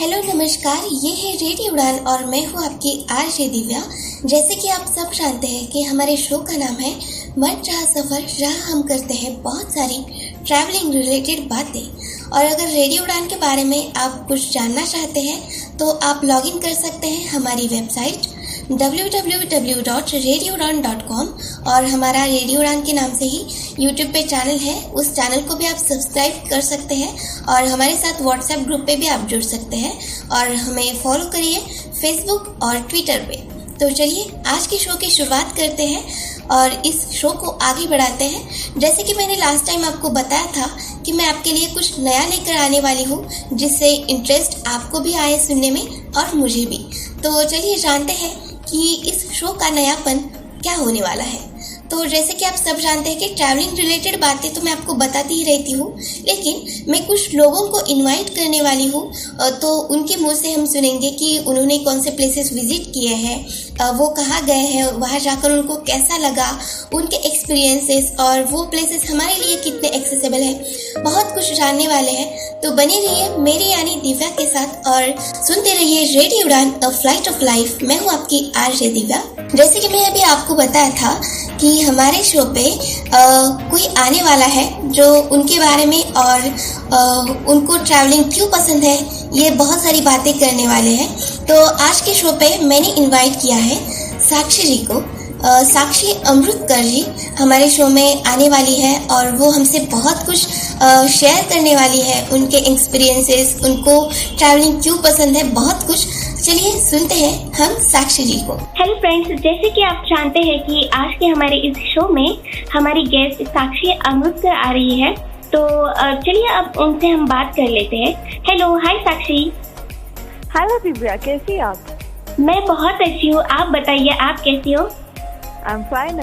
Hello नमस्कार, ये है रेडियो उड़ान और मैं हूँ आपकी आरजे दिव्या। जैसे कि आप सब जानते हैं कि हमारे शो का नाम है मन चाहा सफ़र, जहाँ हम करते हैं बहुत सारी ट्रैवलिंग रिलेटेड बातें। और अगर रेडियो उड़ान के बारे में आप कुछ जानना चाहते हैं तो आप लॉग इन कर सकते हैं हमारी वेबसाइट www.radioudan.com और हमारा रेडियो उड़ान के नाम से ही यूट्यूब पे चैनल है, उस चैनल को भी आप सब्सक्राइब कर सकते हैं और हमारे साथ व्हाट्सएप ग्रुप पे भी आप जुड़ सकते हैं और हमें फॉलो करिए फेसबुक और ट्विटर पे। तो चलिए आज के शो की शुरुआत करते हैं और इस शो को आगे बढ़ाते हैं। जैसे कि मैंने लास्ट टाइम आपको बताया था कि मैं आपके लिए कुछ नया लेकर आने वाली हूँ जिससे इंटरेस्ट आपको भी आए सुनने में और मुझे भी। तो चलिए जानते हैं कि इस शो का नयापन क्या होने वाला है। तो जैसे कि आप सब जानते हैं कि ट्रैवलिंग रिलेटेड बातें तो मैं आपको बताती ही रहती हूँ, लेकिन मैं कुछ लोगों को इनवाइट करने वाली हूँ। तो उनके मुंह से हम सुनेंगे कि उन्होंने कौन से प्लेसेस विजिट किए हैं, वो कहाँ गए हैं, वहाँ जाकर उनको कैसा लगा, उनके एक्सपीरियंसेस और वो प्लेसेस हमारे लिए कितने एक्सेसिबल हैं। बहुत कुछ जानने वाले हैं, तो बने रहिए मेरी यानी दिव्या के साथ और सुनते रहिए रेडियो उड़ान अ फ्लाइट ऑफ लाइफ। मैं हूँ आपकी आरजे दिव्या। जैसे कि मैं अभी आपको बताया था कि हमारे शो पे कोई आने वाला है जो उनके बारे में और उनको ट्रैवलिंग क्यों पसंद है ये बहुत सारी बातें करने वाले हैं। तो आज के शो पे मैंने इनवाइट किया है साक्षी जी को। साक्षी अमृतकर जी हमारे शो में आने वाली है और वो हमसे बहुत कुछ शेयर करने वाली है, उनके एक्सपीरियंसेस, उनको ट्रैवलिंग क्यों पसंद है, बहुत कुछ। चलिए सुनते हैं हम साक्षी जी को। हेलो फ्रेंड्स, जैसे कि आप जानते हैं कि आज के हमारे इस शो में हमारी गेस्ट साक्षी अमृतकर आ रही है, तो चलिए अब उनसे हम बात कर लेते हैं। हेलो, हाय साक्षी। हेलो दिव्या, कैसी आप? मैं बहुत अच्छी हूँ, आप बताइए आप कैसी हो? I am fine.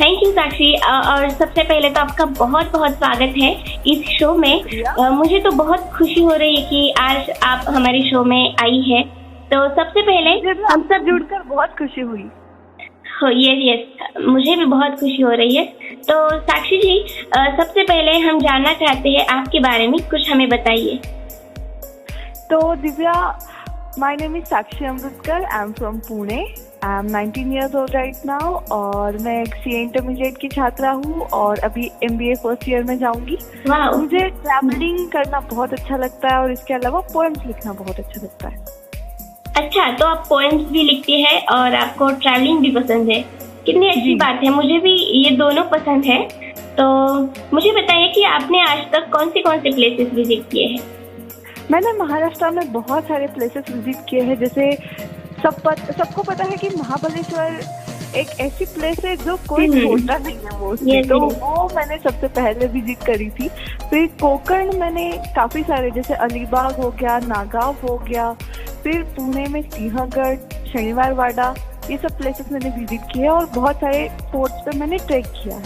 Thank you Sakshi. और सबसे पहले तो आपका बहुत बहुत स्वागत है इस शो में। मुझे तो बहुत खुशी हो रही है कि आज आप हमारे शो में आई है। तो सबसे पहले हम सब जुड़कर बहुत खुशी हुई। यस, मुझे भी बहुत खुशी हो रही है। तो साक्षी जी, सबसे पहले हम जानना चाहते हैं आपके बारे में, कुछ हमें बताइए। तो Divya, my name is Sakshi Amritkar, I am from Pune. I am 19 years old right now और मैं एक CA इंटरमीडिएट की छात्रा हूँ और अभी MBA फर्स्ट ईयर में जाऊंगी। मुझे ट्रैवलिंग करना बहुत अच्छा लगता है और इसके अलावा पोएम्स लिखना बहुत अच्छा लगता है। अच्छा, तो आप पोएम्स भी लिखती है और आपको ट्रैवलिंग भी पसंद है, कितनी अच्छी बात है। मुझे भी ये दोनों पसंद है। तो मुझे बताइए कि आपने आज तक कौन से प्लेसेस विजिट किए हैं? मैंने महाराष्ट्र में बहुत सारे प्लेसेस विजिट किए हैं। जैसे सबको पता है कि महाबलेश्वर एक ऐसी प्लेस है जो कोई छोड़ता नहीं है मोस्टली, तो वो मैंने सबसे पहले विजिट करी थी। फिर कोकण मैंने काफी सारे, जैसे अलीबाग हो गया, नागांव हो गया, फिर पुणे में सिंहगढ़, शनिवार वाड़ा, ये सब प्लेसेस मैंने विजिट किए और बहुत सारे फोर्ट्स पे मैंने ट्रेक किया है।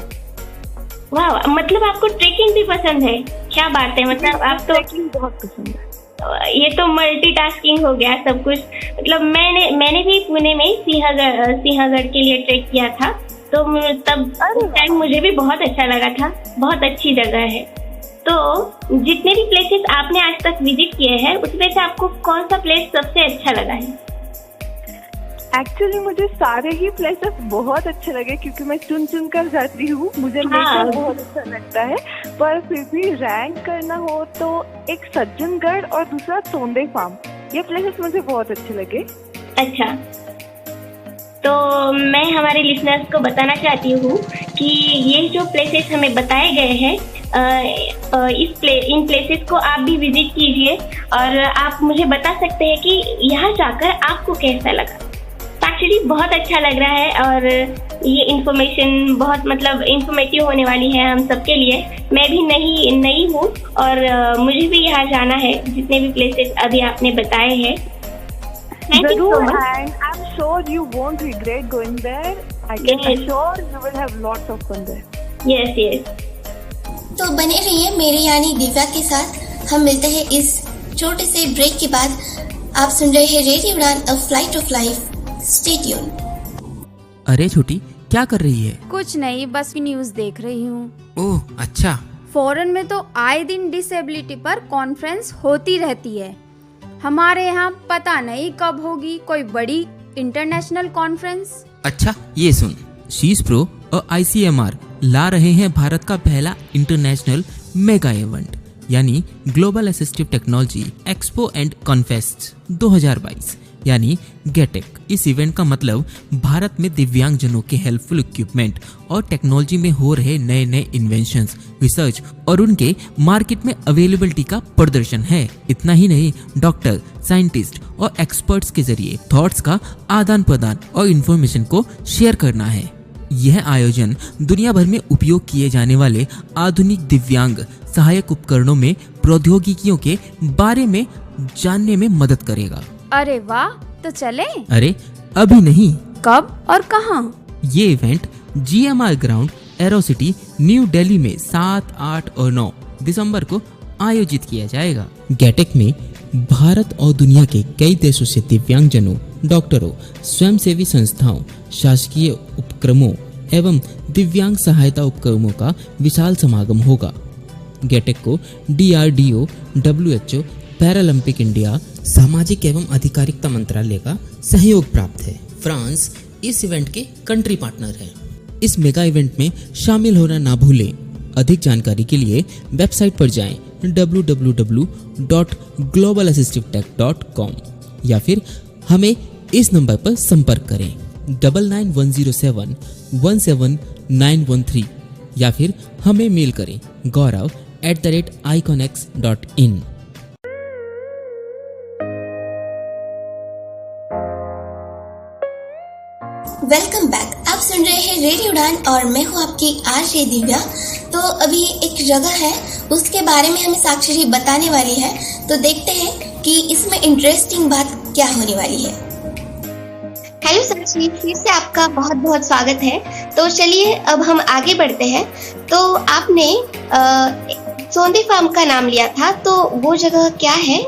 वाह, मतलब आपको ट्रेकिंग भी पसंद है, क्या बात है। मतलब आप तो ट्रेकिंग बहुत पसंद है। ये तो मल्टीटास्किंग हो गया सब कुछ। मतलब मैंने भी पुणे में सिंहगढ़ के लिए ट्रेक किया था, तो तब टाइम मुझे भी बहुत अच्छा लगा था। बहुत अच्छी जगह है। तो जितने भी प्लेसेस आपने आज तक विजिट किए हैं उसमें से आपको कौन सा प्लेस सबसे अच्छा लगा है? एक्चुअली मुझे सारे ही प्लेसेस बहुत अच्छे लगे क्योंकि मैं चुन कर जाती हूँ, मुझे नेचर बहुत अच्छा लगता है। पर फिर भी रैंक करना हो तो एक सज्जनगढ़ और दूसरा सोंदे फार्म, ये प्लेसेस मुझे बहुत अच्छे लगे। अच्छा, तो मैं हमारे लिसनर्स को बताना चाहती हूँ कि ये जो प्लेसेस हमें बताए गए हैं, इन प्लेसेस को आप भी विजिट कीजिए और आप मुझे बता सकते हैं कि यहाँ जाकर आपको कैसा लगा। एक्चुअली बहुत अच्छा लग रहा है और ये इन्फॉर्मेशन बहुत मतलब इन्फॉर्मेटिव होने वाली है हम सबके लिए। मैं भी नई हूँ और मुझे भी यहाँ जाना है, जितने भी प्लेसेस अभी आपने बताए हैं। Thank you so much. I'm sure you won't regret going there. I can assure you will have lots of fun there. Yes. तो बने रहिए मेरी यानी दिव्या के साथ। हम मिलते हैं इस छोटे से ब्रेक के बाद। आप सुन रहे हैं रेडियो उड़ान a flight of life. Stay tune. अरे छोटी, क्या कर रही है? कुछ नहीं, बस न्यूज़ देख रही हूँ। ओह अच्छा, फॉरेन में तो आए दिन डिसेबिलिटी पर कॉन्फ्रेंस होती रहती है। हमारे यहाँ पता नहीं कब होगी कोई बड़ी इंटरनेशनल कॉन्फ्रेंस। अच्छा ये सुन, शीस प्रो और ICMR ला रहे हैं भारत का पहला इंटरनेशनल मेगा इवेंट यानी global assistive technology expo and confest 2022 यानी गेटेक। इस इवेंट का मतलब भारत में दिव्यांगजनों के हेल्पफुल इक्विपमेंट और टेक्नोलॉजी में हो रहे नए नए इन्वेंशंस, रिसर्च और उनके मार्केट में अवेलेबिलिटी का प्रदर्शन है। इतना ही नहीं, डॉक्टर, साइंटिस्ट और एक्सपर्ट्स के जरिए थॉट्स का आदान प्रदान और इन्फॉर्मेशन को शेयर करना है। यह आयोजन दुनिया भर में उपयोग किए जाने वाले आधुनिक दिव्यांग सहायक उपकरणों में प्रौद्योगिकियों के बारे में जानने में मदद करेगा। अरे वाह, तो चले? अरे अभी नहीं। कब और कहाँ? ये event GMR ground Aerocity new Delhi में 7, 8 और 9 दिसंबर को आयोजित किया जाएगा। गेटेक में भारत और दुनिया के कई देशों से दिव्यांगजनों, डॉक्टरों, स्वयंसेवी संस्थाओं, शासकीय उपक्रमों एवं दिव्यांग सहायता उपक्रमों का विशाल समागम होगा। गेटेक को DRDO, WHO, पैरालंपिक इंडिया, सामाजिक एवं अधिकारिता मंत्रालय का सहयोग प्राप्त है। फ्रांस इस इवेंट के कंट्री पार्टनर है। इस मेगा इवेंट में शामिल होना ना भूलें। अधिक जानकारी के लिए वेबसाइट पर जाएं www.globalassistivetech.com या फिर हमें इस नंबर पर संपर्क करें 9910717913 या फिर हमें मेल करें gaurav@iconx.in। Welcome back. आप सुन रहे हैं रेडियो उड़ान और मैं हूँ आपकी RJ दिव्या। तो अभी एक जगह है, उसके बारे में हमें साक्षी जी बताने वाली है, तो देखते हैं कि इसमें इंटरेस्टिंग बात क्या होने वाली है। हेलो साक्षी, फिर से आपका बहुत बहुत स्वागत है। तो चलिए अब हम आगे बढ़ते हैं। तो आपने सोंदे फार्म का नाम लिया था, तो वो जगह क्या है,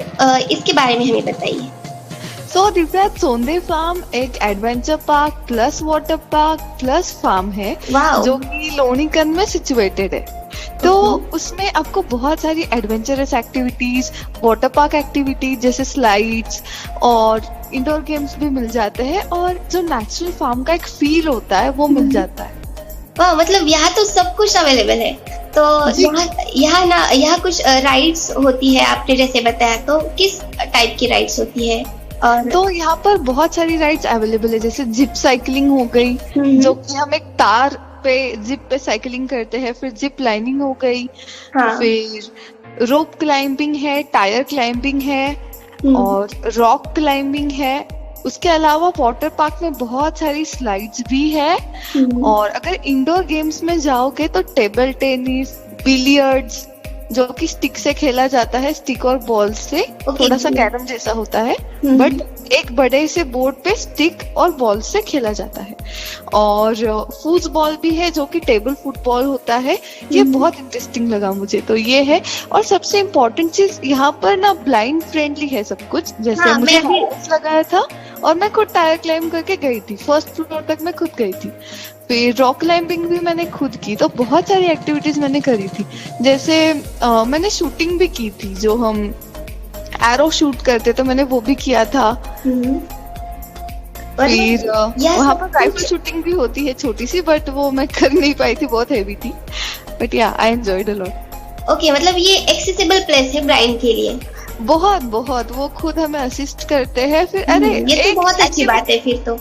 इसके बारे में हमें बताइए। सो दिव्या, सोंदे फार्म एक adventure park plus water park plus farm है जो कि लोनीकन में सिचुएटेड है। तो उसमें आपको बहुत सारी adventurous activities, water park activities जैसे स्लाइड्स और इंडोर गेम्स भी मिल जाते हैं और जो नेचुरल फार्म का एक फील होता है वो मिल जाता है। वाह, मतलब यहाँ तो सब कुछ अवेलेबल है। तो यहाँ कुछ राइड्स होती है, आपने जैसे बताया। तो किस टाइप की राइड्स होती है? और तो यहाँ पर बहुत सारी राइड्स अवेलेबल है, जैसे जिप साइकिलिंग हो गई जो कि हम एक तार पे जिप पे साइकिलिंग करते हैं, फिर जिप लाइनिंग हो गई, फिर रोप क्लाइंबिंग है, टायर क्लाइंबिंग है और रॉक क्लाइंबिंग है। उसके अलावा वाटर पार्क में बहुत सारी स्लाइड्स भी है। और अगर इंडोर गेम्स में जाओगे तो टेबल टेनिस, बिलियर्ड्स जो कि स्टिक से खेला जाता है, स्टिक और बॉल से, थोड़ा सा कैरम जैसा होता है बट एक बड़े से बोर्ड पे स्टिक और बॉल से खेला जाता है। और फुटबॉल भी है जो कि टेबल फुटबॉल होता है। ये बहुत इंटरेस्टिंग लगा मुझे, तो ये है। और सबसे इम्पोर्टेंट चीज यहाँ पर ना ब्लाइंड फ्रेंडली है सब कुछ। जैसे मुझे हाउस लगाया था और मैं खुद टायर क्लाइंब करके गई थी, फर्स्ट फ्लोर तक मैं खुद गई थी। फिर रॉक क्लाइंबिंग भी मैंने खुद की। तो बहुत सारी एक्टिविटीज मैंने करी थी। जैसे मैंने शूटिंग भी की थी, जो हम एरो शूट करते तो मैंने वो भी किया था। फिर वहाँ पर राइफल शूटिंग भी होती है छोटी सी, बट वो मैं कर नहीं पाई थी, बहुत हेवी थी। बट या I enjoyed a lot. Okay, मतलब ये एक्सेसिबल प्लेस है ब्लाइंड के लिए। बहुत वो खुद हमें असिस्ट करते हैं। फिर अरे ये तो बहुत अच्छी बात है फिर तो।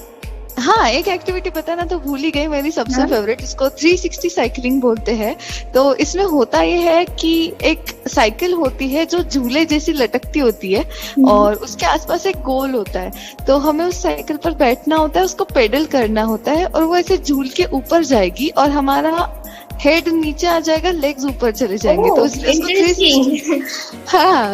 हाँ, एक एक्टिविटी बताना तो भूल ही गई, मेरी सबसे फेवरेट, इसको 360 साइकिलिंग बोलते हैं। तो इसमें होता ये है कि एक साइकिल होती है जो झूले जैसी लटकती होती है और उसके आसपास एक गोल होता है। तो हमें उस साइकिल पर बैठना होता है, उसको पेडल करना होता है और वो ऐसे झूल के ऊपर जाएगी और हमारा हेड नीचे आ जाएगा, लेग्स ऊपर चले जाएंगे। तो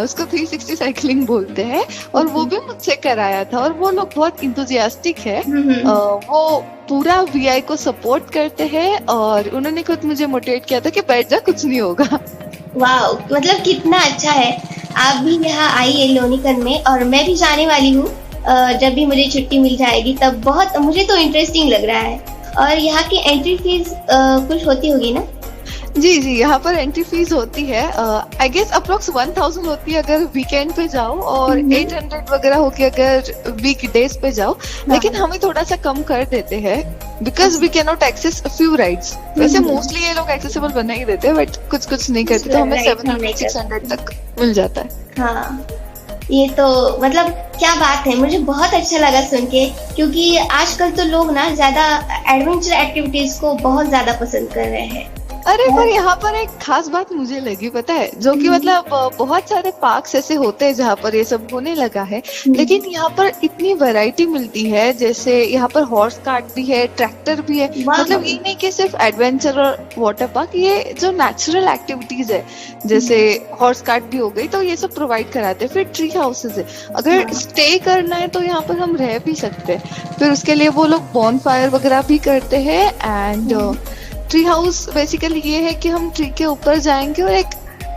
उसको 360 साइकिलिंग बोलते हैं। और वो भी मुझसे कराया था और वो लोग बहुत इंथुजियास्टिक है। वो पूरा VI को सपोर्ट करते हैं और उन्होंने खुद मुझे मोटिवेट किया था कि बैठ जा, कुछ नहीं होगा। वाह, मतलब कितना अच्छा है। आप भी यहाँ आई है लोनीकन में और मैं भी जाने वाली हूँ। जब भी मुझे छुट्टी मिल जाएगी तब बहुत मुझे तो इंटरेस्टिंग लग रहा है। और यहाँ की एंट्री फीस कुछ होती होगी ना? जी जी, यहाँ पर एंट्री फीस होती है, आई गेस अप्रोक्स 1000 होती है अगर वीकेंड पे जाओ, और 800 वगैरह होगी अगर वीक डेज पे जाओ। लेकिन हमें थोड़ा सा कम कर देते हैं because we can not access few rides. वैसे मोस्टली ये लोग एक्सेसिबल बना ही देते हैं, बट कुछ कुछ नहीं करते, तो हमें 700-600 तक मिल जाता है। हाँ, ये तो मतलब क्या बात है, मुझे बहुत अच्छा लगा सुन के, क्योंकि आजकल तो लोग ना ज्यादा एडवेंचर एक्टिविटीज को बहुत ज्यादा पसंद कर रहे हैं। अरे पर यहाँ पर एक खास बात मुझे लगी पता है, जो कि मतलब बहुत सारे पार्क्स ऐसे होते हैं जहाँ पर ये सब होने लगा है, लेकिन यहाँ पर इतनी वैरायटी मिलती है। जैसे यहाँ पर हॉर्स कार्ट भी है, ट्रैक्टर भी है, मतलब ये नहीं कि सिर्फ एडवेंचर और वाटर पार्क, ये जो नेचुरल एक्टिविटीज है जैसे हॉर्स कार्ट भी हो गई, तो ये सब प्रोवाइड कराते हैं। फिर ट्री हाउसेज है, अगर स्टे करना है तो यहाँ पर हम रह भी सकते हैं। फिर उसके लिए वो लोग बॉनफायर वगैरह भी करते हैं। एंड ट्री हाउस बेसिकली ये है कि हम ट्री के ऊपर जाएंगे और एक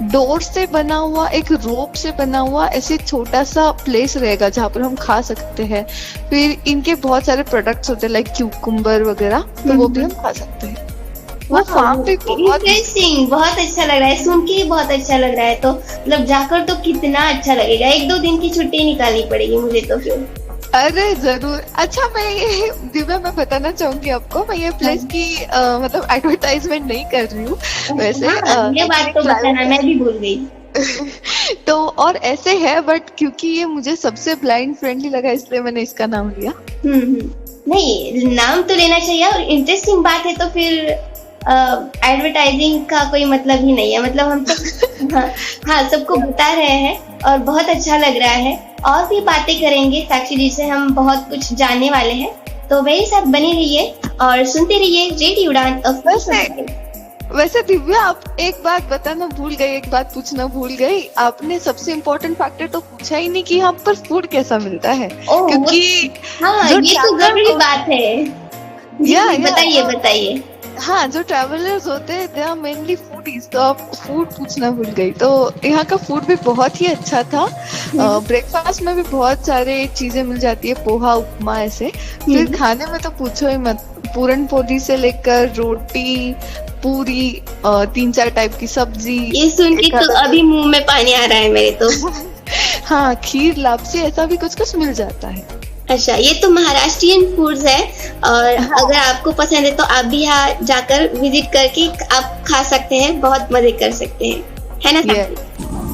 डोर से बना हुआ, एक रोप से बना हुआ ऐसे छोटा सा प्लेस रहेगा जहाँ पर हम खा सकते हैं। फिर इनके बहुत सारे प्रोडक्ट्स होते हैं लाइक क्यूकम्बर वगैरह, तो वो भी हम खा सकते हैं। वो फार्म पे बहुत इंटरेस्टिंग, बहुत अच्छा लग रहा है, सुन के ही बहुत अच्छा लग रहा है। तो मतलब जाकर तो कितना अच्छा लगेगा, 1-2 दिन की छुट्टी निकालनी पड़ेगी मुझे तो फिर। अरे जरूर। अच्छा, मैं ये दिव्या मैं बताना चाहूंगी आपको, मैं ये प्लेस की मतलब एडवर्टाइजमेंट नहीं कर रही हूँ वैसे। ये बात तो बताना, मैं भी भूल गई। तो और ऐसे है, बट क्योंकि ये मुझे सबसे ब्लाइंड फ्रेंडली लगा इसलिए मैंने इसका नाम लिया। नहीं, नाम तो लेना चाहिए, और इंटरेस्टिंग बात है तो फिर एडवर्टाइजिंग का कोई मतलब ही नहीं है। मतलब हम तो हाँ सबको बता रहे हैं और बहुत अच्छा लग रहा है। और भी बातें करेंगे साक्षी जी से, हम बहुत कुछ जानने वाले हैं। तो मेरे साथ बने रहिए और सुनते रहिए रेडियो उड़ान। वैसे दिव्या, आप एक बात बताना भूल गई, एक बात पूछना भूल गई। आपने सबसे इम्पोर्टेंट फैक्टर तो पूछा ही नहीं कि यहाँ पर फूड कैसा मिलता है। क्योंकि हाँ, ये तो जरूरी बात है। बताइए। हाँ, जो ट्रैवलर्स होते हैं दे आर मेनली फूडीज, तो आप फूड पूछना भूल गई। तो यहाँ का फूड भी बहुत ही अच्छा था। ब्रेकफास्ट में भी बहुत सारे चीजें मिल जाती है, पोहा, उपमा ऐसे। फिर खाने में तो पूछो ही मत, पूरन पोली से लेकर रोटी, पूरी, 3-4 टाइप की सब्जी। ये सुन के तो अभी मुंह में पानी आ रहा है मेरे तो। हाँ, खीर, लापसी, ऐसा भी कुछ कुछ मिल जाता है। अच्छा, ये तो महाराष्ट्रियन फूड्स है, और अगर आपको पसंद है तो आप भी यहाँ जाकर विजिट करके आप खा सकते हैं, बहुत मजे कर सकते हैं, है ना?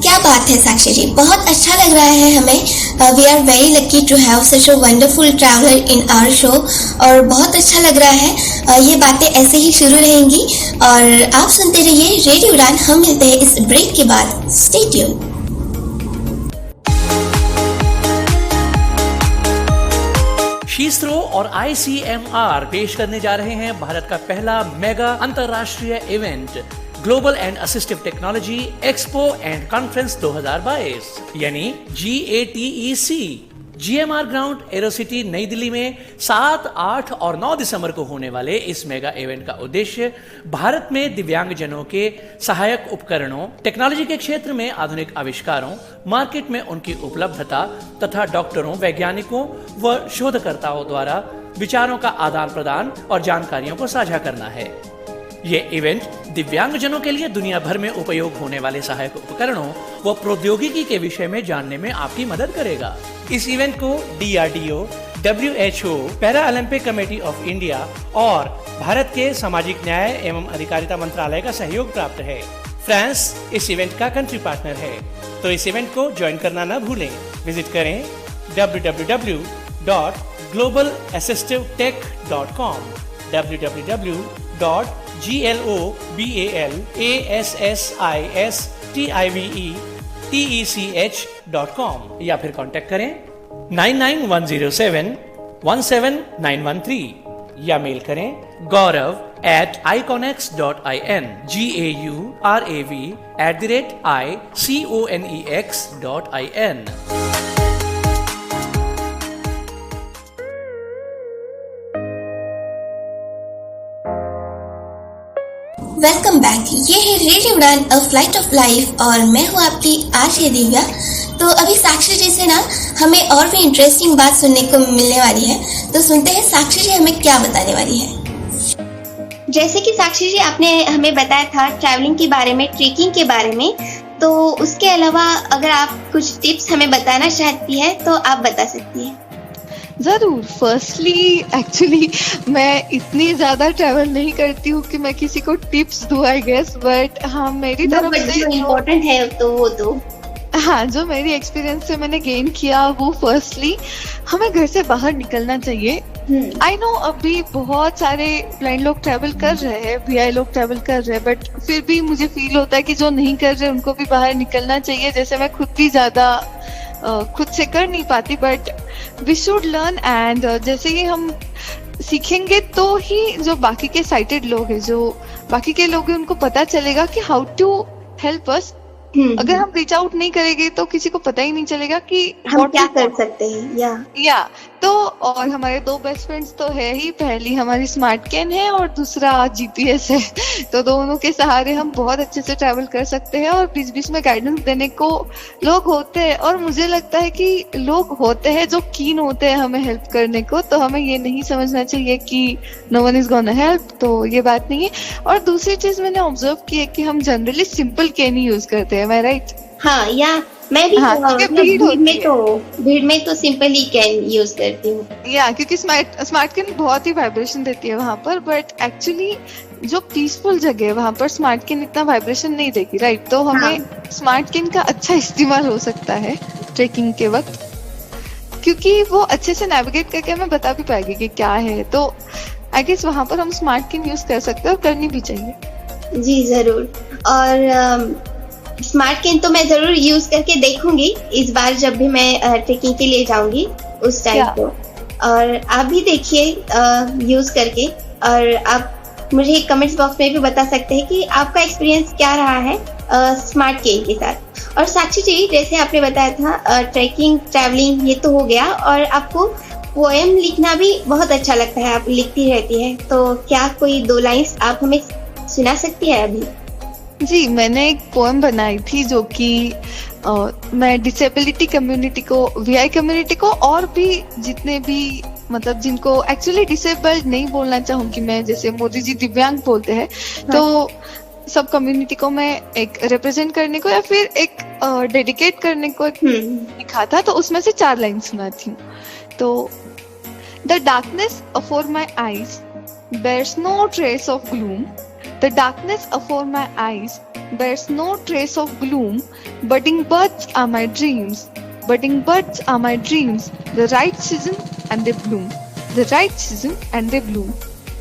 क्या बात है साक्षी जी, बहुत अच्छा लग रहा है हमें। We are very lucky to have such a wonderful traveller in our show, और बहुत अच्छा लग रहा है। ये बातें ऐसे ही शुरू रहेंगी और आप सुनते रहिए रेडियो उड़ान। हम मिलते हैं इस ब्रेक के बाद। Stay tuned. शीस्रो और ICMR पेश करने जा रहे हैं भारत का पहला मेगा अंतरराष्ट्रीय event global and assistive technology expo and conference 2022 यानी GATEC GMR ग्राउंड एरोसिटी नई दिल्ली में 7, 8 और 9 दिसंबर को होने वाले इस मेगा इवेंट का उद्देश्य भारत में दिव्यांगजनों के सहायक उपकरणों, टेक्नोलॉजी के क्षेत्र में आधुनिक आविष्कारों, मार्केट में उनकी उपलब्धता तथा डॉक्टरों, वैज्ञानिकों व शोधकर्ताओं द्वारा विचारों का आदान प्रदान और जानकारियों को साझा करना है। ये इवेंट दिव्यांगजनों के लिए दुनिया भर में उपयोग होने वाले सहायक उपकरणों व प्रौद्योगिकी के विषय में जानने में आपकी मदद करेगा। इस इवेंट को DRDO, WHO, para Olympic committee of India और भारत के सामाजिक न्याय एवं अधिकारिता मंत्रालय का सहयोग प्राप्त है। फ्रांस इस इवेंट का कंट्री पार्टनर है, तो इस इवेंट को ज्वाइन करना न भूलें। विजिट करें www.globalassistivetech.com, www.globalassistivetech.com या फिर कांटेक्ट करें 99107-17913 या मेल करें gaurav@iconex.in gaurav@iconex.in। Welcome back. ये है रेडियो उड़ान अ फ्लाइट ऑफ लाइफ और मैं हूँ आपकी आरजे दिव्या। तो अभी साक्षी जी से ना हमें और भी इंटरेस्टिंग बात सुनने को मिलने वाली है, तो सुनते हैं साक्षी जी हमें क्या बताने वाली है। जैसे कि साक्षी जी आपने हमें बताया था ट्रैवलिंग के बारे में, ट्रेकिंग के बारे में, तो उसके अलावा अगर आप कुछ टिप्स हमें बताना चाहती है तो आप बता सकती हैं। जरूर। फर्स्टली एक्चुअली मैं इतनी ज्यादा ट्रैवल नहीं करती हूँ कि मैं किसी को टिप्स दूँ आई गेस, बट हाँ मेरी तरफ से जो इम्पोर्टेंट है तो वो दो। हाँ, जो मेरी एक्सपीरियंस से मैंने गेन किया वो फर्स्टली हमें घर से बाहर निकलना चाहिए। आई नो अभी बहुत सारे ब्लाइंड लोग ट्रैवल कर रहे हैं, वीआई लोग ट्रैवल कर रहे हैं, बट फिर भी मुझे फील होता है कि जो नहीं कर रहे उनको भी बाहर निकलना चाहिए। जैसे मैं खुद भी ज्यादा खुद से कर नहीं पाती, but we should learn and जैसे ही हम सीखेंगे तो ही जो बाकी के साइटेड लोग हैं, जो बाकी के लोग हैं, उनको पता चलेगा कि हाउ टू हेल्प अस। अगर हम रीच आउट नहीं करेंगे तो किसी को पता ही नहीं चलेगा कि हम क्या कर सकते हैं। या तो और हमारे दो बेस्ट फ्रेंड्स तो है ही, पहली हमारी स्मार्ट कैन है और दूसरा जीपीएस है। तो दोनों के सहारे हम बहुत अच्छे से ट्रैवल कर सकते हैं और बीच बीच में गाइडेंस देने को लोग होते हैं। और मुझे लगता है कि लोग होते हैं जो कीन होते हैं हमें हेल्प करने को, तो हमें ये नहीं समझना चाहिए कि no one is gonna help, तो ये बात नहीं है। और दूसरी चीज मैंने ऑब्जर्व की है कि हम generally simple can he use करते हैं, मैं राइट? हाँ, या मैं भी भीड़ में तो सिंपल ही कैन यूज करती हूँ। या क्योंकि स्मार्ट कैन बहुत ही वाइब्रेशन देती है वहाँ पर, बट एक्चुअली जो पीसफुल जगह है वहाँ पर स्मार्ट कैन इतना वाइब्रेशन नहीं देगी, राइट? तो हमें स्मार्ट कैन का अच्छा इस्तेमाल हो सकता है ट्रेकिंग के वक्त, क्योंकि वो अच्छे से नेविगेट करके हमें बता भी पाएगी कि क्या है। तो आई गेस वहाँ पर हम स्मार्ट कैन यूज कर सकते हैं और करनी भी चाहिए। जी जरूर। और स्मार्ट कैन तो मैं जरूर यूज करके देखूंगी इस बार जब भी मैं ट्रेकिंग के लिए जाऊंगी उस टाइम को। और आप भी देखिए यूज करके, और आप मुझे कमेंट्स बॉक्स में भी बता सकते हैं कि आपका एक्सपीरियंस क्या रहा है स्मार्ट कैन के साथ। और साक्षी जी, जैसे आपने बताया था ट्रैकिंग ट्रैवलिंग ये तो हो गया, और आपको पोएम लिखना भी बहुत अच्छा लगता है, आप लिखती रहती है, तो क्या कोई 2 लाइन्स आप हमें सुना सकती है अभी? जी, मैंने एक पोएम बनाई थी जो कि मैं डिसेबिलिटी कम्युनिटी को, वीआई कम्युनिटी को, और भी जितने भी मतलब जिनको एक्चुअली डिसेबल्ड नहीं बोलना चाहूंगी मैं, जैसे मोदी जी दिव्यांग बोलते हैं, तो सब कम्युनिटी को मैं एक रिप्रेजेंट करने को या फिर एक डेडिकेट करने को लिखा था। तो उसमें से 4 लाइन सुनाती हूँ। तो the darkness afore my eyes bears no trace of gloom. The darkness afore my eyes bears no trace of gloom. Budding buds are my dreams. Budding buds are my dreams. The right season and they bloom. The right season and they bloom.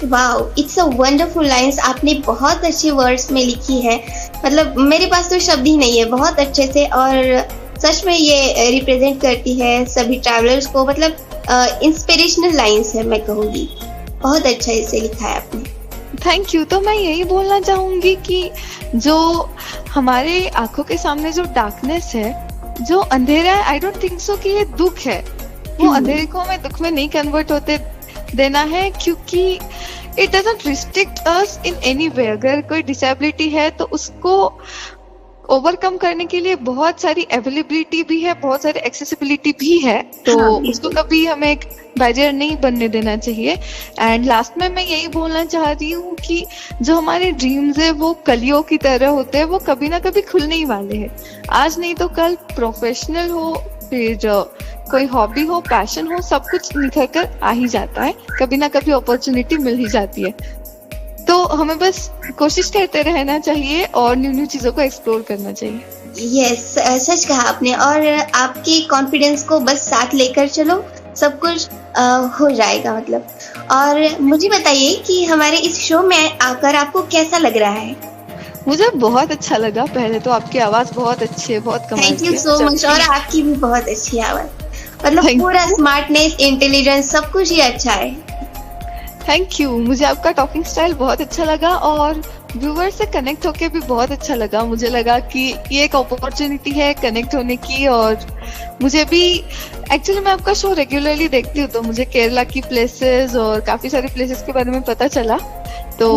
Wow, it's a wonderful lines आपने बहुत अच्छे words में लिखी है। मतलब मेरे पास तो शब्द ही नहीं है, बहुत अच्छे से, और सच में ये रिप्रेजेंट करती है सभी ट्रैवलर्स को। मतलब इंस्पिरेशनल लाइन्स है मैं कहूँगी, बहुत अच्छा इसे लिखा है आपने। Thank you. तो मैं यही बोलना चाहूंगी कि जो हमारे आंखों के सामने जो डार्कनेस है, जो अंधेरा है, आई डोंट थिंक सो कि ये दुख है। वो अंधेरे को हमें दुख में नहीं कन्वर्ट होते देना है, क्योंकि it doesn't restrict us in any way. अगर कोई डिसेबिलिटी है तो उसको ओवरकम करने के लिए बहुत सारी अवेलेबिलिटी भी है, बहुत सारी एक्सेसिबिलिटी भी है, तो उसको कभी हमें एक बैरियर नहीं बनने देना चाहिए। एंड लास्ट में मैं यही बोलना चाह रही हूँ कि जो हमारे ड्रीम्स है वो कलियों की तरह होते हैं, वो कभी ना कभी खुलने ही वाले हैं। आज नहीं तो कल प्रोफेशनल हो, फिर कोई हॉबी हो, पैशन हो, सब कुछ निखर कर आ ही जाता है, कभी ना कभी अपॉर्चुनिटी मिल ही जाती है। तो हमें बस कोशिश करते रहना चाहिए और न्यू न्यू चीजों को एक्सप्लोर करना चाहिए। यस, सच कहा आपने। और आपके कॉन्फिडेंस को बस साथ लेकर चलो, सब कुछ हो जाएगा मतलब। और मुझे बताइए कि हमारे इस शो में आकर आपको कैसा लग रहा है? मुझे बहुत अच्छा लगा। पहले तो आपकी आवाज बहुत अच्छी है, बहुत कमाल की है। Thank you so much. और आपकी भी बहुत अच्छी आवाज, मतलब पूरा स्मार्टनेस, इंटेलिजेंस, सब कुछ ही अच्छा है। Thank you. मुझे आपका टॉकिंग स्टाइल बहुत अच्छा लगा और व्यूअर से कनेक्ट होके भी बहुत अच्छा लगा। मुझे लगा कि ये एक अपॉर्चुनिटी है कनेक्ट होने की, और मुझे भी एक्चुअली मैं आपका शो रेगुलरली देखती हूँ, तो मुझे केरला की प्लेसेस और काफी सारे प्लेसेस के बारे में पता चला। तो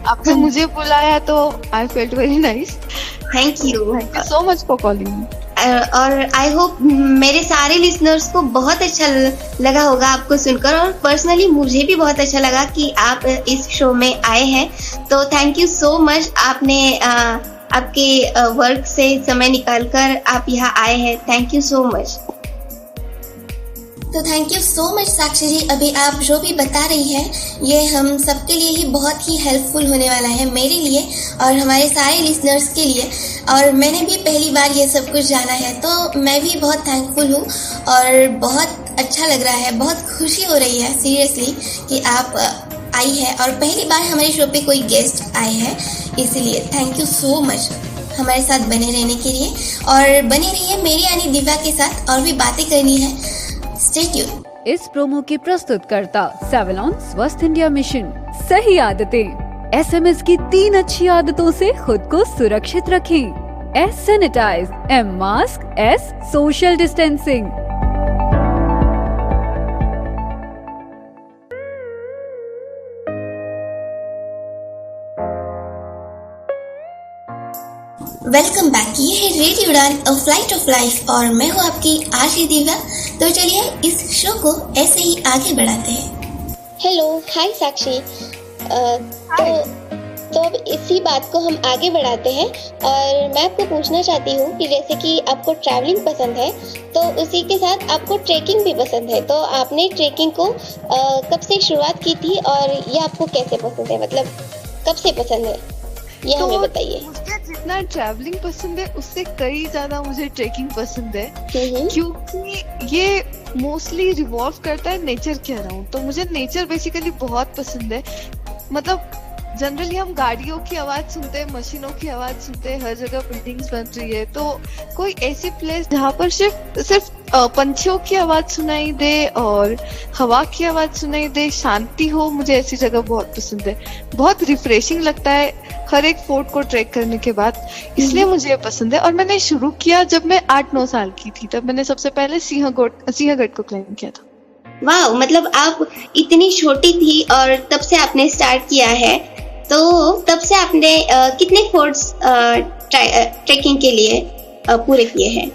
आपने मुझे बुलाया तो I felt very nice. Thank you so much for calling. और आई होप मेरे सारे लिसनर्स को बहुत अच्छा लगा होगा आपको सुनकर, और पर्सनली मुझे भी बहुत अच्छा लगा कि आप इस शो में आए हैं। तो थैंक यू सो मच, आपने आपके वर्क से समय निकालकर आप यहाँ आए हैं। Thank you so much. तो थैंक यू सो मच साक्षी जी। अभी आप जो भी बता रही हैं ये हम सबके लिए ही बहुत ही हेल्पफुल होने वाला है, मेरे लिए और हमारे सारे लिसनर्स के लिए। और मैंने भी पहली बार ये सब कुछ जाना है, तो मैं भी बहुत थैंकफुल हूँ और बहुत अच्छा लग रहा है, बहुत खुशी हो रही है सीरियसली कि आप आई है और पहली बार हमारे शो पे कोई गेस्ट आए हैं। इसलिए थैंक यू सो मच हमारे साथ बने रहने के लिए, और बने रहिए मेरी यानी दिव्या के साथ, और भी बातें करनी है। Stay tuned. इस प्रोमो के प्रस्तुतकर्ता सेवलॉन स्वस्थ इंडिया मिशन। सही आदतें। SMS की 3 अच्छी आदतों से खुद को सुरक्षित रखें। S sanitise, M mask, S social distancing. Welcome back. ये है रेडियो उड़ान अ फ्लाइट ऑफ लाइफ और मैं हूँ आपकी आरजे दिव्या। तो चलिए इस शो को ऐसे ही आगे बढ़ाते हैं। हेलो, हाय साक्षी। तो अब इसी बात को हम आगे बढ़ाते हैं, और मैं आपको पूछना चाहती हूँ कि जैसे कि आपको ट्रैवलिंग पसंद है, तो उसी के साथ आपको ट्रेकिंग भी पसंद है। तो आपने ट्रेकिंग को कब से शुरुआत की थी और ये आपको कैसे पसंद है, मतलब कब से पसंद है, ये हमें बताइए। मुझे जितना ट्रैवलिंग पसंद है उससे कई ज्यादा मुझे ट्रेकिंग पसंद है, क्योंकि ये मोस्टली रिवॉल्व करता है नेचर के अराउंड। तो मुझे नेचर बेसिकली बहुत पसंद है। मतलब जनरली हम गाड़ियों की आवाज सुनते हैं, मशीनों की आवाज सुनते हैं, हर जगह बिल्डिंग्स बन रही है, तो कोई ऐसी प्लेस जहाँ पर सिर्फ पंछियों की आवाज सुनाई दे और हवा की आवाज सुनाई दे, शांति हो, मुझे ऐसी जगह बहुत पसंद है। बहुत रिफ्रेशिंग लगता है हर एक फोर्ट को ट्रैक करने के बाद, इसलिए मुझे ये पसंद है। और मैंने शुरू किया जब मैं 8-9 साल की थी, तब मैंने सबसे पहले सिंहगढ़ को क्लाइंब किया था। वाह, मतलब आप इतनी छोटी थी और तब से आपने स्टार्ट किया है। तो तब से आपने कितने फोर्ट्स ट्रैकिंग के लिए पूरे किए हैं?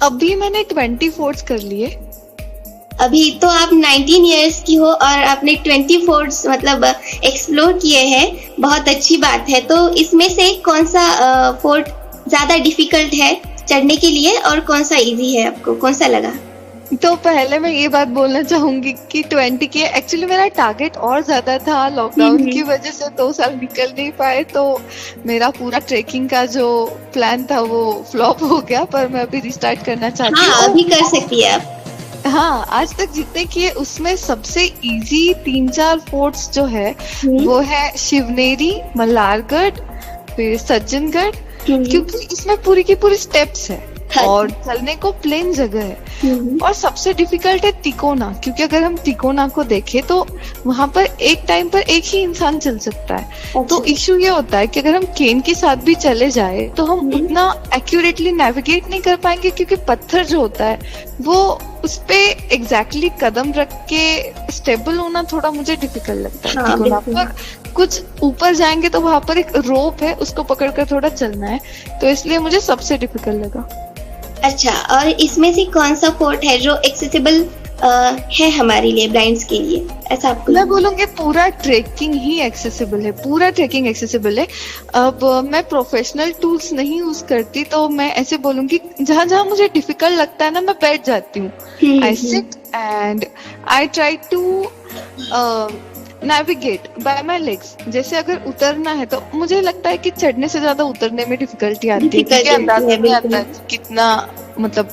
अभी मैंने 20 फोर्ट्स कर लिए। अभी तो आप 19 इयर्स की हो और आपने 20 फोर्ट्स मतलब एक्सप्लोर किए हैं, बहुत अच्छी बात है। तो इसमें से कौन सा फोर्ट ज्यादा डिफिकल्ट है चढ़ने के लिए और कौन सा इजी है, आपको कौन सा लगा? तो पहले मैं ये बात बोलना चाहूंगी कि 20 के एक्चुअली मेरा टारगेट और ज्यादा था, लॉकडाउन की वजह से 2 साल निकल नहीं पाए, तो मेरा पूरा ट्रेकिंग का जो प्लान था वो फ्लॉप हो गया। पर मैं अभी रिस्टार्ट करना चाहती हूँ। हाँ, अभी कर सकती है आप। हाँ, आज तक जितने किए उसमें सबसे इजी 3-4 फोर्ट्स जो है वो है शिवनेरी, मल्हारगढ़, फिर सज्जनगढ़, क्योंकि इसमें पूरी की पूरी स्टेप्स है और चलने को प्लेन जगह है। और सबसे डिफिकल्ट है तिकोना, क्योंकि अगर हम तिकोना को देखें तो वहां पर एक टाइम पर एक ही इंसान चल सकता है। तो इश्यू ये होता है कि अगर हम केन के साथ भी चले जाए तो हम उतना एक्यूरेटली नेविगेट नहीं कर पाएंगे, क्योंकि पत्थर जो होता है वो उस पे एग्जैक्टली कदम रख के स्टेबल होना थोड़ा मुझे डिफिकल्ट लगता है। तिकोना पर कुछ ऊपर जाएंगे तो वहां पर एक रोप है, उसको पकड़कर थोड़ा चलना है, तो इसलिए मुझे सबसे डिफिकल्ट लगा। अच्छा, और इसमें से कौन सा फोर्ट है जो एक्सेसिबल है हमारे लिए, ब्लाइंड्स के लिए, ऐसा आपको? मैं बोलूँगी पूरा ट्रेकिंग ही एक्सेसिबल है, पूरा ट्रेकिंग एक्सेसिबल है। अब मैं प्रोफेशनल टूल्स नहीं यूज करती, तो मैं ऐसे बोलूँगी जहाँ जहाँ मुझे डिफिकल्ट लगता है ना, मैं बैठ जाती हूँ। I sit and I try to navigate by my legs. जैसे अगर उतरना है तो मुझे लगता है कि चढ़ने से ज्यादा उतरने में डिफिकल्टी आती है, क्योंकि अंदाजा नहीं आता कितना मतलब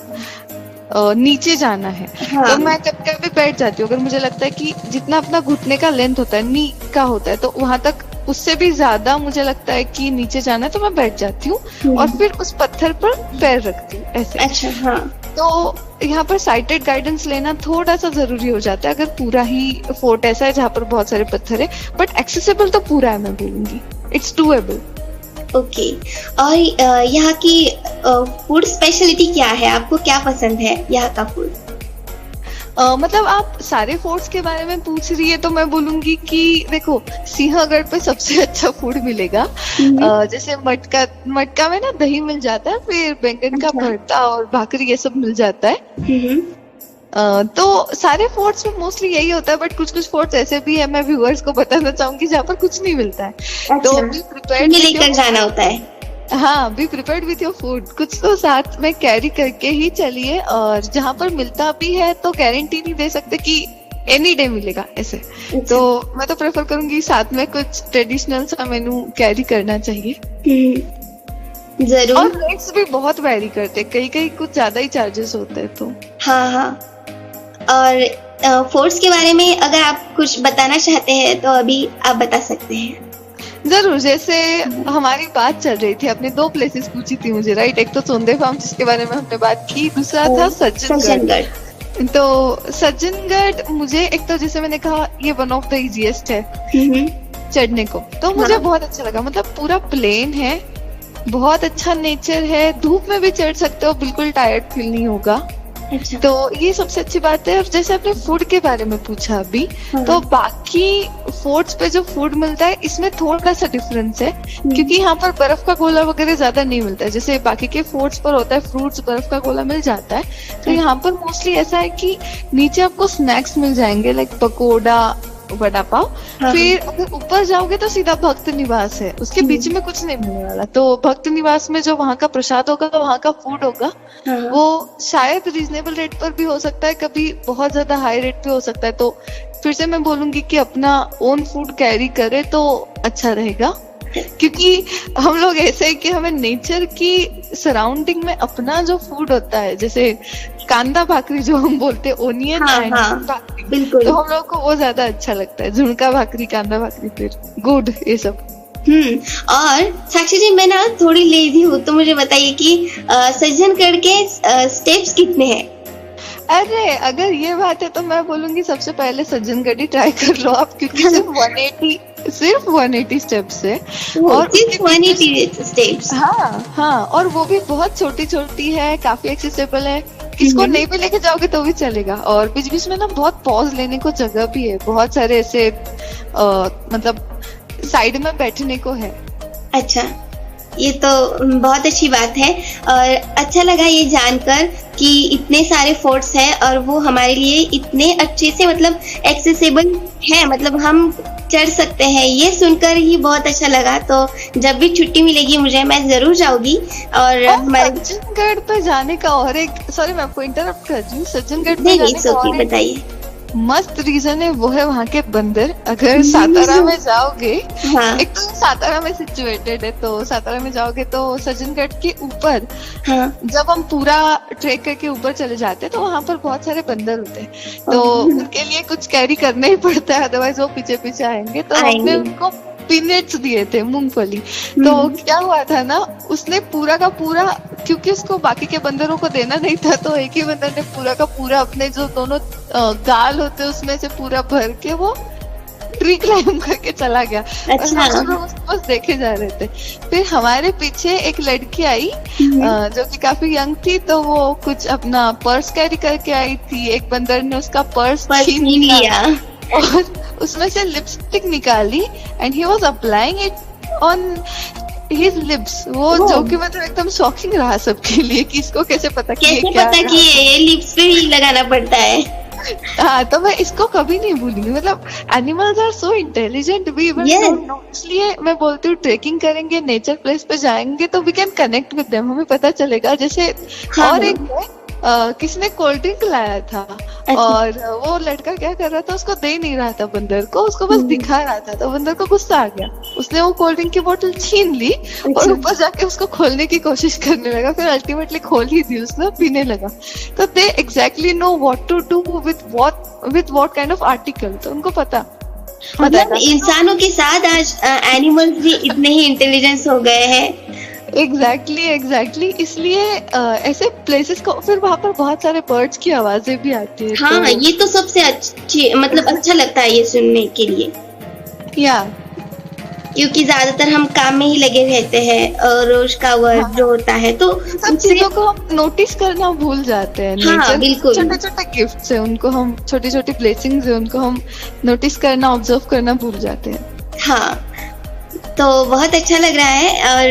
नीचे जाना है। तो मैं कभी कभी बैठ जाती हूँ, अगर मुझे लगता है कि जितना अपना घुटने का लेंथ होता है, नी का होता है, तो वहां तक उससे भी ज्यादा मुझे लगता है कि नीचे जाना है, तो मैं बैठ जाती हूँ और फिर उस पत्थर पर पैर रखती हूँ ऐसे। अच्छा, हाँ। तो यहाँ पर साइटेड गाइडेंस लेना थोड़ा सा जरूरी हो जाता है, अगर पूरा ही फोर्ट ऐसा है जहाँ पर बहुत सारे पत्थर है, बट एक्सेसिबल तो पूरा है, मैं बोलूंगी इट्स डूएबल। ओके, और यहाँ की फूड स्पेशलिटी क्या है, आपको क्या पसंद है यहाँ का फूड? मतलब आप सारे फोर्ट्स के बारे में पूछ रही है तो मैं बोलूंगी कि देखो सिंहगढ़ पे सबसे अच्छा फूड मिलेगा। जैसे मटका में ना दही मिल जाता है, फिर बैंगन का भरता और भाकरी ये सब मिल जाता है। तो सारे फोर्ट्स में मोस्टली यही होता है, बट कुछ कुछ फोर्ट्स ऐसे भी है, मैं व्यूअर्स को बताना चाहूंगी, जहाँ पर कुछ नहीं मिलता है। तो बी प्रिपेयर्ड लेकर जाना होता है। हाँ, be prepared with your food, कुछ तो साथ में कैरी करके ही चलिए। और जहाँ पर मिलता भी है तो गारंटी नहीं दे सकते कि एनी डे मिलेगा ऐसे। तो मैं तो प्रेफर करूंगी साथ में कुछ ट्रेडिशनल सा मेनू कैरी करना चाहिए। जरूर। और रेट्स भी बहुत वैरी करते, कहीं कहीं कुछ ज्यादा ही चार्जेस होते हैं। तो हाँ, और फोर्ट्स के बारे में अगर आप कुछ बताना चाहते हैं तो अभी आप बता सकते हैं। जरूर। जैसे हमारी बात चल रही थी, आपने 2 प्लेसेस पूछी थी मुझे, राइट? एक तो सोंदे फार्म जिसके बारे में हमने बात की, दूसरा था सज्जनगढ़। तो सज्जनगढ़ मुझे, एक तो जैसे मैंने कहा ये वन ऑफ द इजीएस्ट है चढ़ने को, तो मुझे बहुत अच्छा लगा। मतलब पूरा प्लेन है, बहुत अच्छा नेचर है, धूप में भी चढ़ सकते हो, बिल्कुल टायर्ड फील नहीं होगा। अच्छा। तो ये सबसे अच्छी बात है। और जैसे आपने फूड के बारे में पूछा अभी, तो बाकी फोर्ट्स पे जो फूड मिलता है इसमें थोड़ा सा डिफरेंस है, क्योंकि यहाँ पर बर्फ का गोला वगैरह ज्यादा नहीं मिलता है। जैसे बाकी के फोर्ट्स पर होता है फ्रूट्स, बर्फ का गोला मिल जाता है, तो यहाँ पर मोस्टली ऐसा है कि नीचे आपको स्नैक्स मिल जाएंगे, लाइक पकोड़ा, वड़ा पाव। फिर अगर ऊपर जाओगे तो सीधा भक्त निवास है, उसके बीच में कुछ नहीं मिलने वाला। तो भक्त निवास में जो वहाँ का प्रसाद होगा, वहाँ का फूड होगा, वो शायद रीजनेबल रेट पर भी हो सकता है, कभी बहुत ज्यादा हाई रेट पे हो सकता है। तो फिर से मैं बोलूंगी कि अपना ओन फूड कैरी करे तो अच्छा रहेगा, क्योंकि हम लोग ऐसे है कि हमें नेचर की सराउंडिंग में अपना जो फूड होता है, जैसे कांदा भाकरी जो हम बोलते हैं, ओनियन एंड भाकरी, बिल्कुल, तो हम लोग को वो ज्यादा अच्छा लगता है। झुणका भाकरी, कांदा भाकरी, फिर गुड़, ये सब। और साक्षी जी, मैं ना थोड़ी लेजी हूँ, तो मुझे बताइए कि सज्जनगढ़ के स्टेप्स कितने हैं? अरे अगर ये बात है तो मैं बोलूंगी सबसे पहले सज्जनगढ़ ही ट्राई कर लो आप, क्योंकि सिर्फ 180 स्टेप्स है। और 180 स्टेप्स। हाँ, और वो भी बहुत छोटी छोटी है, काफी एक्सेसिबल है, किसको नहीं भी लेके जाओगे तो भी चलेगा। और बीच बीच में ना बहुत पॉज लेने को जगह भी है, बहुत सारे ऐसे मतलब साइड में बैठने को है। अच्छा, ये तो बहुत अच्छी बात है, और अच्छा लगा ये जानकर कि इतने सारे फोर्ट्स हैं और वो हमारे लिए इतने अच्छे से मतलब एक्सेसिबल है, मतलब हम चढ़ सकते हैं। ये सुनकर ही बहुत अच्छा लगा। तो जब भी छुट्टी मिलेगी मुझे, मैं जरूर जाऊंगी। और हमारे सज्जनगढ़ पे जाने का और एक, सॉरी मैं आपको इंटरप्ट कर रही हूँ, सज्जनगढ़ पे जाने का और बताइए। मस्त रीजन है, वो है वहाँ के बंदर। अगर सातारा में जाओगे, एक तो सातारा में सिचुएटेड है, तो सातारा में जाओगे तो सज्जनगढ़ के ऊपर, जब हम पूरा ट्रेक करके ऊपर चले जाते हैं तो वहाँ पर बहुत सारे बंदर होते हैं, तो उनके लिए कुछ कैरी करना ही पड़ता है, अदरवाइज वो पीछे पीछे आएंगे। तो हमने उनको पीनट्स दिए थे, मूंगफली। तो क्या हुआ था ना, उसने पूरा का पूरा, क्योंकि उसको बाकी के बंदरों को देना नहीं था, तो एक ही बंदर ने पूरा का पूरा अपने जो दोनों गाल होते उसमें से पूरा भर के वो ट्री क्लाइंब करके चला गया। अच्छा। और हम लोग उसको बस देखे जा रहे थे। फिर हमारे पीछे एक लड़की आई जो कि काफी यंग थी, तो वो कुछ अपना पर्स कैरी करके आई थी। एक बंदर ने उसका पर्स छीन लिया और उसमें से लिपस्टिक निकाली and he was applying it on his lips. वो जो कि मतलब एकदम शॉकिंग रहा सबके लिए कि इसको कैसे पता कि ये लिप्स पे ही लगाना पड़ता है। हाँ, तो मैं इसको कभी नहीं भूलूंगी। मतलब animals are so intelligent, we even don't know. इसलिए मैं बोलती हूँ ट्रेकिंग करेंगे, नेचर प्लेस पे जाएंगे तो we can connect with them, हमें पता चलेगा। जैसे और एक किसने कोल्ड ड्रिंक लाया था और वो लड़का क्या कर रहा था, उसको दे नहीं रहा था बंदर को, उसको बस दिखा रहा था। तो बंदर को गुस्सा आ गया, उसने वो कोल्ड ड्रिंक की बोतल छीन ली और ऊपर जाके उसको खोलने की कोशिश करने लगा। फिर अल्टीमेटली खोल ही दी उसने, पीने लगा। तो they exactly know what to do with what kind of article. तो उनको पता, मतलब इंसानों के साथ आज एनिमल्स भी इतने ही इंटेलिजेंस हो गए हैं। एग्जैक्टली इसलिए ऐसे प्लेसेस को, फिर वहाँ पर बहुत सारे बर्ड्स की आवाजें भी आती है। हाँ, तो ये तो सबसे अच्छी, मतलब अच्छा लगता है ये सुनने के लिए। या क्योंकि ज्यादातर हम काम में ही लगे रहते हैं और रोज का वर्क जो होता है, तो सब चीजों को हम नोटिस करना भूल जाते हैं। हाँ, बिल्कुल। छोटे छोटे गिफ्ट्स है उनको हम, छोटी छोटी ब्लेसिंग्स है उनको हम नोटिस करना, ऑब्जर्व करना भूल जाते हैं। हाँ, तो बहुत अच्छा लग रहा है। और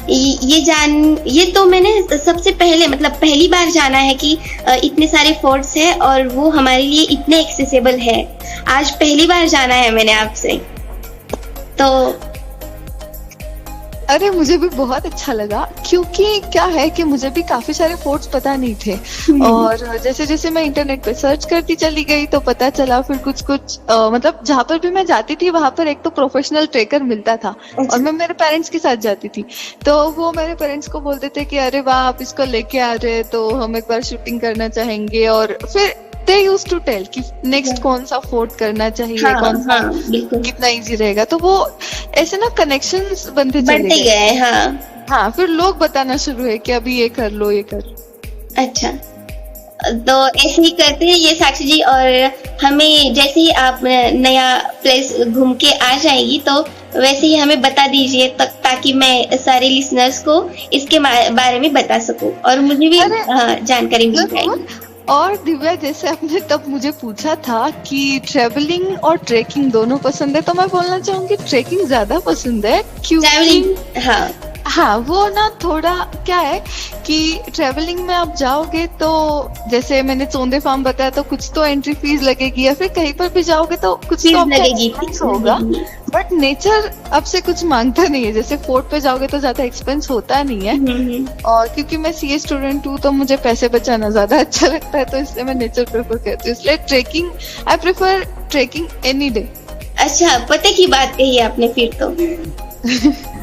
ये तो मैंने सबसे पहले मतलब पहली बार जाना है कि इतने सारे फोर्ट्स है और वो हमारे लिए इतने एक्सेसिबल है। आज पहली बार जाना है मैंने आपसे, तो अरे मुझे भी बहुत अच्छा लगा, क्योंकि क्या है कि मुझे भी काफी सारे फोर्ट्स पता नहीं थे, और जैसे जैसे मैं इंटरनेट पे सर्च करती चली गई तो पता चला। फिर कुछ मतलब जहाँ पर भी मैं जाती थी वहां पर एक तो प्रोफेशनल ट्रेकर मिलता था, और मैं मेरे पेरेंट्स के साथ जाती थी, तो वो मेरे पेरेंट्स को बोलते थे कि अरे वाह आप इसको लेके आ रहे तो हम एक बार शूटिंग करना चाहेंगे। और फिर they used to tell कि नेक्स्ट कौन सा फोर्ट करना चाहिए, कौन सा कितना इजी रहेगा। तो वो ऐसे ना कनेक्शंस बनते गए। हाँ, फिर लोग बताना शुरू है कि अभी ये कर लो, ये कर। अच्छा, तो ऐसे ही करते हैं ये साक्षी जी। और हमें जैसे ही आप नया प्लेस घूम के आ जाएगी तो वैसे ही हमें बता दीजिए, ताकि मैं सारे लिसनर्स को इसके बारे में बता सकूं और मुझे भी जानकारी मिल जाएगी। और दिव्या, जैसे आपने तब मुझे पूछा था कि ट्रेवलिंग और ट्रेकिंग दोनों पसंद है, तो मैं बोलना चाहूंगी ट्रेकिंग ज्यादा पसंद है, क्योंकि हाँ वो ना थोड़ा क्या है कि ट्रेवलिंग में आप जाओगे तो जैसे मैंने चोंदे फार्म बताया तो कुछ तो एंट्री फीस लगेगी, या फिर कहीं पर भी जाओगे तो कुछ तो लगेगी होगा, बट नेचर आपसे कुछ मांगता नहीं है। जैसे फोर्ट पे जाओगे तो ज्यादा एक्सपेंस होता नहीं है, और क्योंकि मैं सीए स्टूडेंट हूँ तो मुझे पैसे बचाना ज्यादा अच्छा लगता है, तो इसलिए मैं नेचर प्रेफर करती हूँ। इसलिए trekking, I prefer trekking any day. अच्छा, पते की बात कही आपने फिर तो।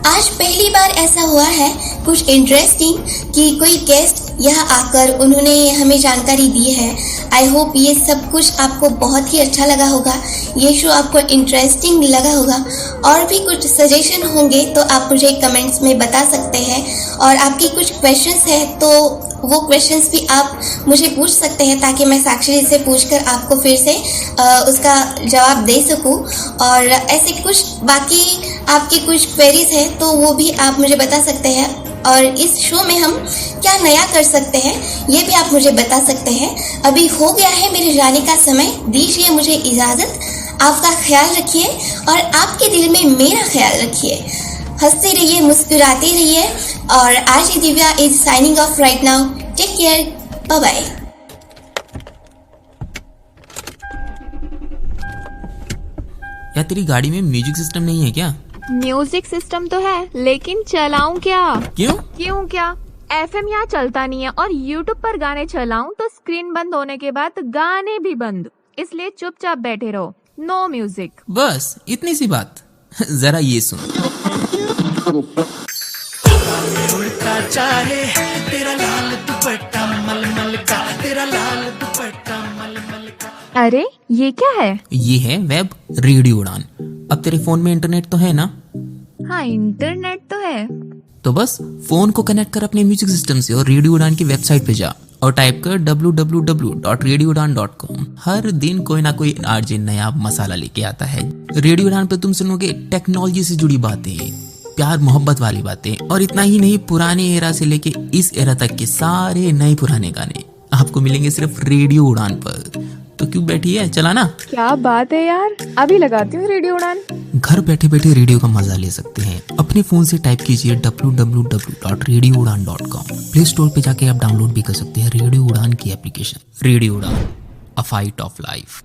आज पहली बार ऐसा हुआ है कुछ इंटरेस्टिंग कि कोई गेस्ट यहाँ आकर उन्होंने हमें जानकारी दी है। आई होप ये सब कुछ आपको बहुत ही अच्छा लगा होगा, ये शो आपको इंटरेस्टिंग लगा होगा। और भी कुछ सजेशन होंगे तो आप मुझे कमेंट्स में बता सकते हैं, और आपकी कुछ क्वेश्चंस है तो वो क्वेश्चंस भी आप मुझे पूछ सकते हैं, ताकि मैं साक्षी जी से पूछकर आपको फिर से उसका जवाब दे सकूं। और ऐसे कुछ बाकी आपकी कुछ क्वेरीज है तो वो भी आप मुझे बता सकते हैं, और इस शो में हम क्या नया कर सकते हैं ये भी आप मुझे बता सकते हैं। अभी हो गया है मेरे जाने का समय, दीजिए मुझे इजाज़त। आपका ख्याल रखिए और आपके दिल में मेरा ख्याल रखिए। हंसते रहिए, मुस्कुराते रहिए। और आज Divya is signing off right now. Take care, bye bye. या तेरी गाड़ी में म्यूजिक सिस्टम नहीं है क्या? म्यूजिक सिस्टम तो है, लेकिन चलाऊं क्या? क्यों क्या? FM यहाँ चलता नहीं है, और YouTube पर गाने चलाऊं तो स्क्रीन बंद होने के बाद गाने भी बंद, इसलिए चुपचाप बैठे रहो, नो म्यूजिक। बस इतनी सी बात। जरा ये सुन। चाहे तेरा लाल दुपट्टा मलमल का, तेरा लाल दुपट्टा मलमल का। अरे ये क्या है? ये है वेब रेडियो उड़ान। अब तेरे फोन में इंटरनेट तो है ना? हाँ, इंटरनेट तो है। तो बस फोन को कनेक्ट कर अपने म्यूजिक सिस्टम से और रेडियो उड़ान की वेबसाइट पे जा और टाइप कर www.radioudan.com। हर दिन कोई ना कोई आरजे नया मसाला लेके आता है। रेडियो उड़ान पे तुम सुनोगे टेक्नोलॉजी से जुड़ी बातें, प्यार मोहब्बत वाली बातें, और इतना ही नहीं, पुराने एरा से लेके इस एरा तक के सारे नए पुराने गाने आपको मिलेंगे सिर्फ रेडियो उड़ान पर। तो क्यों बैठी है, चला ना। क्या बात है यार, अभी लगाती हूँ रेडियो उड़ान। घर बैठे बैठे रेडियो का मजा ले सकते हैं। अपने फोन से टाइप कीजिए www.radioudan.com। प्ले स्टोर पे जाके आप डाउनलोड भी कर सकते हैं रेडियो उड़ान की एप्लीकेशन। रेडियो उड़ान, अ फाइट ऑफ लाइफ।